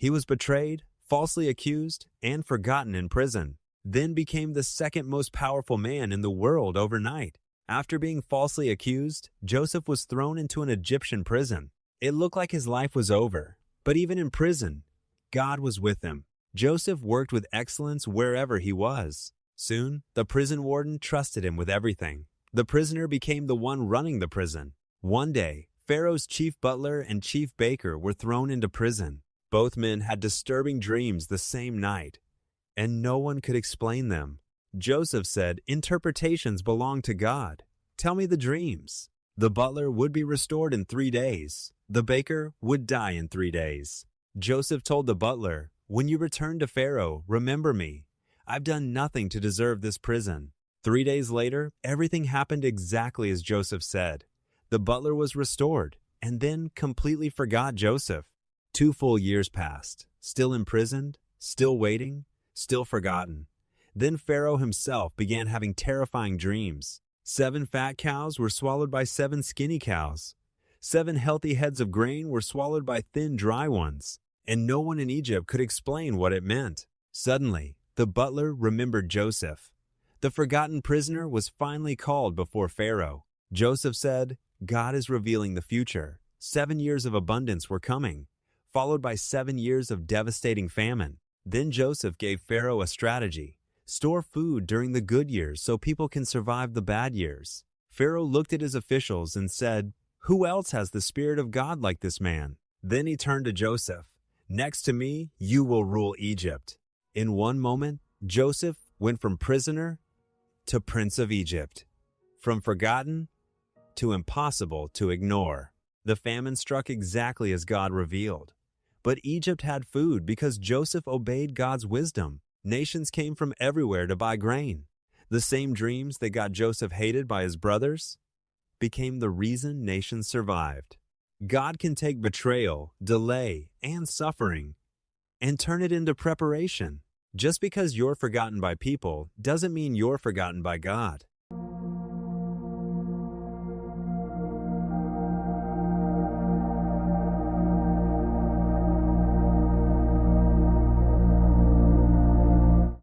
He was betrayed, falsely accused, and forgotten in prison, then became the second most powerful man in the world overnight. After being falsely accused, Joseph was thrown into an Egyptian prison. It looked like his life was over, but even in prison, God was with him. Joseph worked with excellence wherever he was. Soon, the prison warden trusted him with everything. The prisoner became the one running the prison. One day, Pharaoh's chief butler and chief baker were thrown into prison. Both men had disturbing dreams the same night, and no one could explain them. Joseph said, "Interpretations belong to God. Tell me the dreams." The butler would be restored in 3 days. The baker would die in 3 days. Joseph told the butler, "When you return to Pharaoh, remember me. I've done nothing to deserve this prison." 3 days later, everything happened exactly as Joseph said. The butler was restored and then completely forgot Joseph. 2 full years passed, still imprisoned, still waiting, still forgotten. Then Pharaoh himself began having terrifying dreams. 7 fat cows were swallowed by 7 skinny cows. 7 healthy heads of grain were swallowed by thin, dry ones, and no one in Egypt could explain what it meant. Suddenly, the butler remembered Joseph. The forgotten prisoner was finally called before Pharaoh. Joseph said, "God is revealing the future. 7 years of abundance were coming, followed by 7 years of devastating famine." Then Joseph gave Pharaoh a strategy. Store food during the good years so people can survive the bad years. Pharaoh looked at his officials and said, "Who else has the Spirit of God like this man?" Then he turned to Joseph. "Next to me, you will rule Egypt." In one moment, Joseph went from prisoner to Prince of Egypt, from forgotten to impossible to ignore. The famine struck exactly as God revealed. But Egypt had food because Joseph obeyed God's wisdom. Nations came from everywhere to buy grain. The same dreams that got Joseph hated by his brothers became the reason nations survived. God can take betrayal, delay, and suffering and turn it into preparation. Just because you're forgotten by people doesn't mean you're forgotten by God.